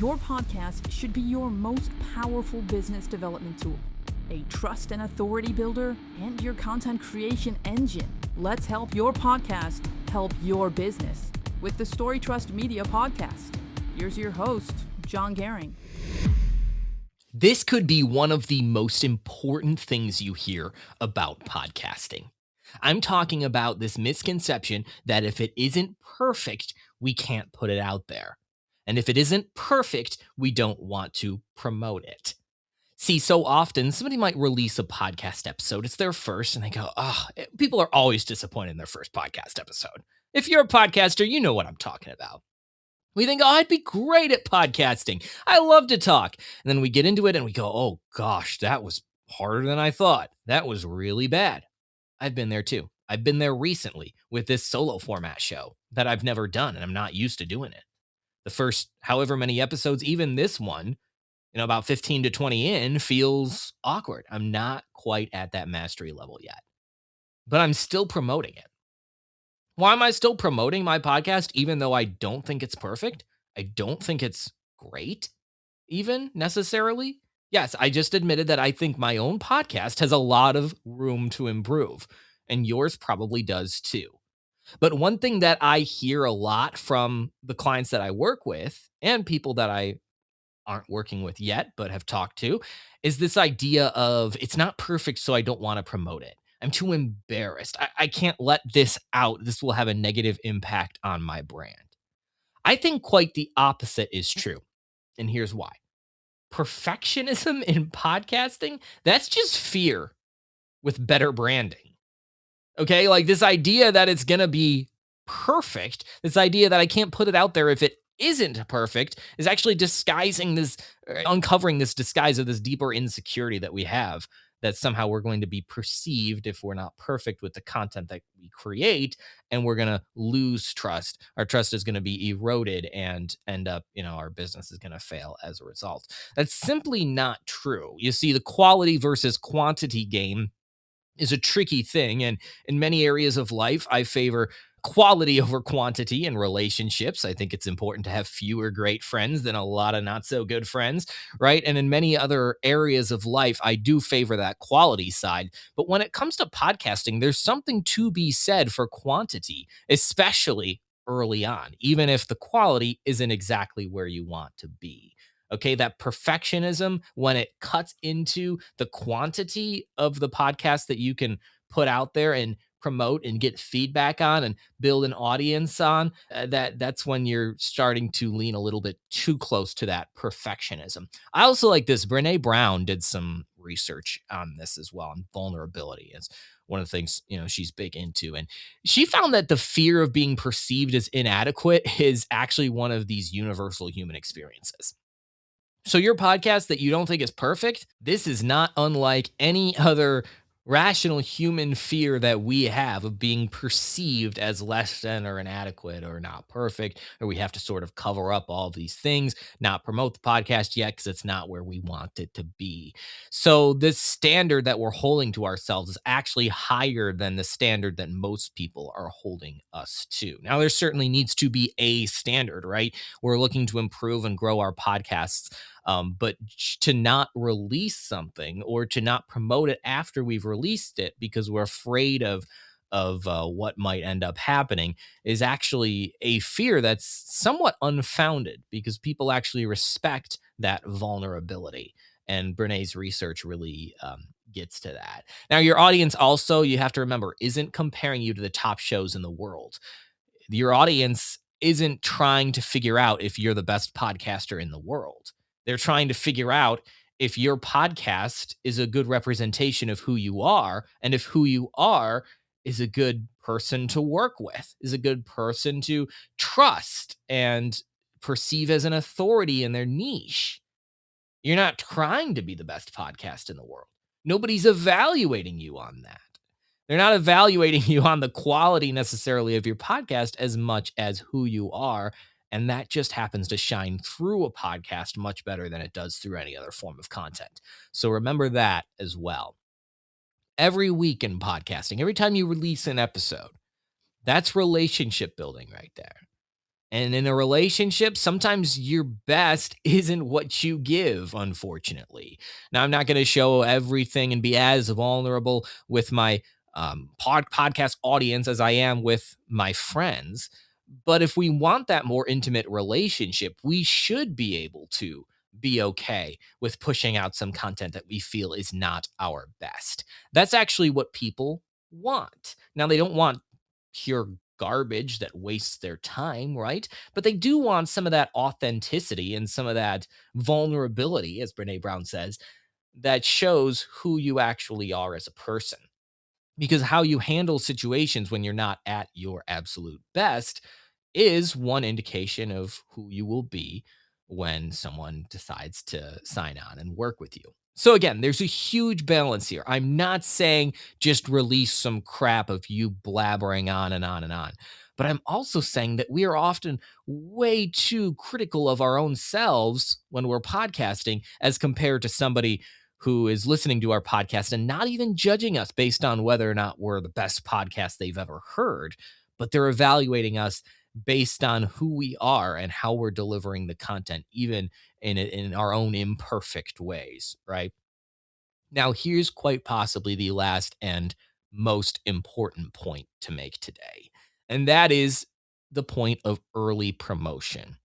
Your podcast should be your most powerful business development tool, a trust and authority builder, and your content creation engine. Let's help your podcast help your business with the Story Trust Media Podcast. Here's your host, John Gehring. This could be one of the most important things you hear about podcasting. I'm talking about this misconception that if it isn't perfect, we can't put it out there. And if it isn't perfect, we don't want to promote it. See, so often somebody might release a podcast episode. It's their first, and they go, people are always disappointed in their first podcast episode. If you're a podcaster, you know what I'm talking about. We think, I'd be great at podcasting. I love to talk. And then we get into it and we go, oh gosh, that was harder than I thought. That was really bad. I've been there too. I've been there recently with this solo format show that I've never done, and I'm not used to doing it. The first however many episodes, even this one, about 15 to 20 in, feels awkward. I'm not quite at that mastery level yet, but I'm still promoting it. Why am I still promoting my podcast, even though I don't think it's perfect? I don't think it's great, even necessarily. Yes, I just admitted that I think my own podcast has a lot of room to improve, and yours probably does too. But one thing that I hear a lot from the clients that I work with and people that I aren't working with yet, but have talked to, is this idea of it's not perfect, so I don't want to promote it. I'm too embarrassed. I can't let this out. This will have a negative impact on my brand. I think quite the opposite is true. And here's why. Perfectionism in podcasting, that's just fear with better branding. Okay, like this idea that it's going to be perfect, this idea that I can't put it out there if it isn't perfect, is actually uncovering this disguise of this deeper insecurity that we have, that somehow we're going to be perceived if we're not perfect with the content that we create, and we're going to lose trust. Our trust is going to be eroded and end up, our business is going to fail as a result. That's simply not true. You see, the quality versus quantity game is a tricky thing. And in many areas of life, I favor quality over quantity in relationships. I think it's important to have fewer great friends than a lot of not so good friends, right? And in many other areas of life, I do favor that quality side. But when it comes to podcasting, there's something to be said for quantity, especially early on, even if the quality isn't exactly where you want to be. Okay, that perfectionism, when it cuts into the quantity of the podcast that you can put out there and promote and get feedback on and build an audience on, that's when you're starting to lean a little bit too close to that perfectionism. I also like this. Brene Brown did some research on this as well, on vulnerability. It's one of the things, she's big into. And she found that the fear of being perceived as inadequate is actually one of these universal human experiences. So your podcast that you don't think is perfect, this is not unlike any other rational human fear that we have of being perceived as less than or inadequate or not perfect, or we have to sort of cover up all of these things, not promote the podcast yet because it's not where we want it to be. So this standard that we're holding to ourselves is actually higher than the standard that most people are holding us to. Now, there certainly needs to be a standard, right? We're looking to improve and grow our podcasts. But to not release something or to not promote it after we've released it because we're afraid of what might end up happening is actually a fear that's somewhat unfounded, because people actually respect that vulnerability. And Brene's research really gets to that. Now, your audience also, you have to remember, isn't comparing you to the top shows in the world. Your audience isn't trying to figure out if you're the best podcaster in the world. They're trying to figure out if your podcast is a good representation of who you are, and if who you are is a good person to work with, is a good person to trust and perceive as an authority in their niche. You're not trying to be the best podcast in the world. Nobody's evaluating you on that. They're not evaluating you on the quality necessarily of your podcast as much as who you are. And that just happens to shine through a podcast much better than it does through any other form of content. So remember that as well. Every week in podcasting, every time you release an episode, that's relationship building right there. And in a relationship, sometimes your best isn't what you give, unfortunately. Now, I'm not going to show everything and be as vulnerable with my podcast audience as I am with my friends. But if we want that more intimate relationship, we should be able to be okay with pushing out some content that we feel is not our best. That's actually what people want. Now, they don't want pure garbage that wastes their time, right? But they do want some of that authenticity and some of that vulnerability, as Brene Brown says, that shows who you actually are as a person. Because how you handle situations when you're not at your absolute best is one indication of who you will be when someone decides to sign on and work with you. So, again, there's a huge balance here. I'm not saying just release some crap of you blabbering on and on and on. But I'm also saying that we are often way too critical of our own selves when we're podcasting as compared to somebody who is listening to our podcast and not even judging us based on whether or not we're the best podcast they've ever heard, but they're evaluating us based on who we are and how we're delivering the content, even in our own imperfect ways, right? Now, here's quite possibly the last and most important point to make today, and that is the point of early promotion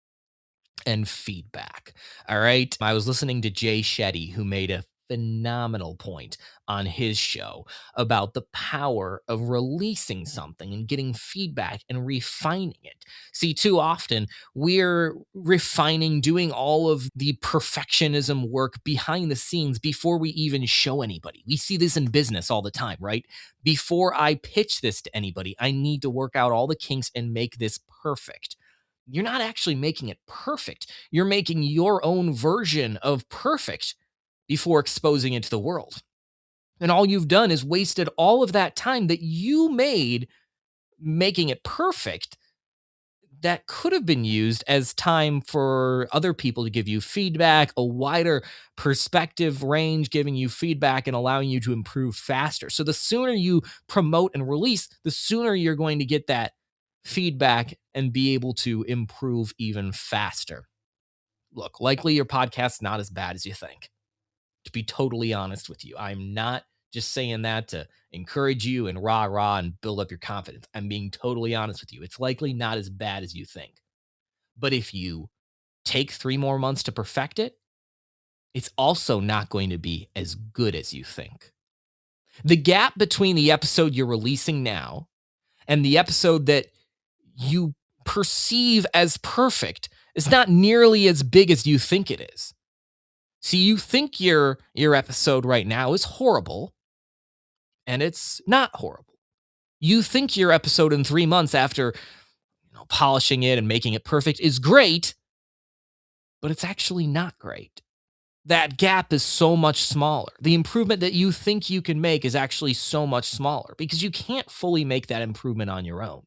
and feedback. All right. I was listening to Jay Shetty, who made a phenomenal point on his show about the power of releasing something and getting feedback and refining it. See, too often we're refining, doing all of the perfectionism work behind the scenes before we even show anybody. We see this in business all the time, right? Before I pitch this to anybody, I need to work out all the kinks and make this perfect. You're not actually making it perfect. You're making your own version of perfect before exposing it to the world. And all you've done is wasted all of that time that you made making it perfect that could have been used as time for other people to give you feedback, a wider perspective range, giving you feedback and allowing you to improve faster. So the sooner you promote and release, the sooner you're going to get that feedback and be able to improve even faster. Look, likely your podcast's not as bad as you think. To be totally honest with you, I'm not just saying that to encourage you and rah rah and build up your confidence. I'm being totally honest with you. It's likely not as bad as you think. But if you take 3 more months to perfect it, it's also not going to be as good as you think. The gap between the episode you're releasing now and the episode that you perceive as perfect is not nearly as big as you think it is. See, you think your episode right now is horrible, and it's not horrible. You think your episode in 3 months after polishing it and making it perfect is great, but it's actually not great. That gap is so much smaller. The improvement that you think you can make is actually so much smaller because you can't fully make that improvement on your own.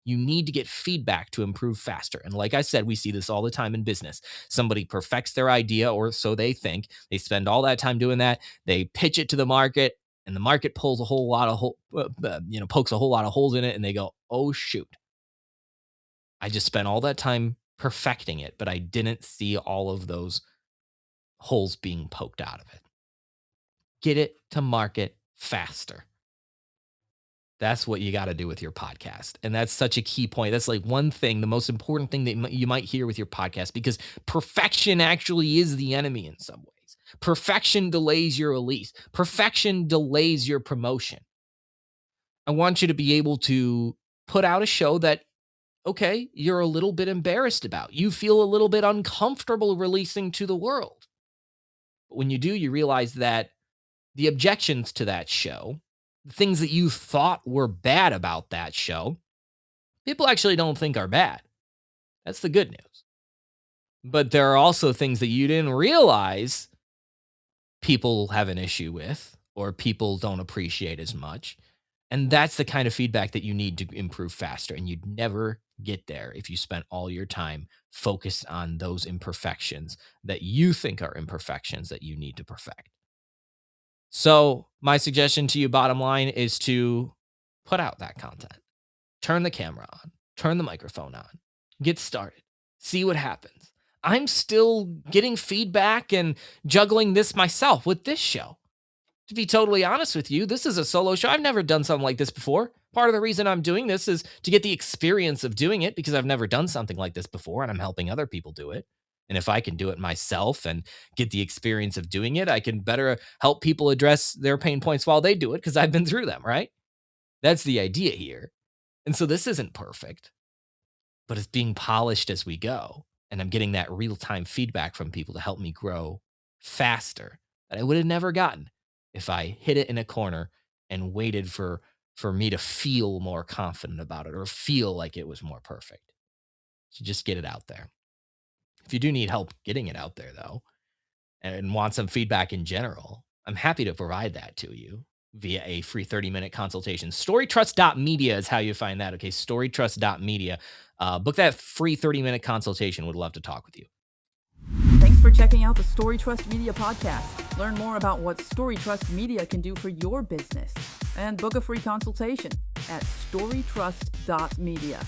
You need to get feedback to improve faster. And like I said, we see this all the time in business. Somebody perfects their idea, or so they think. They spend all that time doing that. They pitch it to the market, and the market pulls a whole lot of pokes a whole lot of holes in it, and they go, "Oh shoot, I just spent all that time perfecting it, but I didn't see all of those holes being poked out of it." Get it to market faster. That's what you got to do with your podcast. And that's such a key point. That's like one thing, the most important thing that you might hear with your podcast, because perfection actually is the enemy in some ways. Perfection delays your release, perfection delays your promotion. I want you to be able to put out a show that, okay, you're a little bit embarrassed about. You feel a little bit uncomfortable releasing to the world. But when you do, you realize that the objections to that show, the things that you thought were bad about that show, people actually don't think are bad. That's the good news. But there are also things that you didn't realize people have an issue with or people don't appreciate as much. And that's the kind of feedback that you need to improve faster. And you'd never get there if you spent all your time focused on those imperfections that you think are imperfections that you need to perfect. So my suggestion to you, bottom line, is to put out that content. Turn the camera on, turn the microphone on, Get started. See what happens. I'm still getting feedback and juggling this myself with this show. To be totally honest with you, this is a solo show. I've never done something like this before. Part of the reason I'm doing this is to get the experience of doing it because I've never done something like this before and I'm helping other people do it. And if I can do it myself and get the experience of doing it, I can better help people address their pain points while they do it because I've been through them, right? That's the idea here. And so this isn't perfect, but it's being polished as we go. And I'm getting that real time feedback from people to help me grow faster that I would have never gotten if I hit it in a corner and waited for me to feel more confident about it or feel like it was more perfect. So just get it out there. If you do need help getting it out there though, and want some feedback in general, I'm happy to provide that to you via a free 30-minute consultation. Storytrust.media is how you find that. Okay, storytrust.media. Book that free 30-minute consultation. Would love to talk with you. Thanks for checking out the Story Trust Media podcast. Learn more about what Story Trust Media can do for your business and book a free consultation at storytrust.media.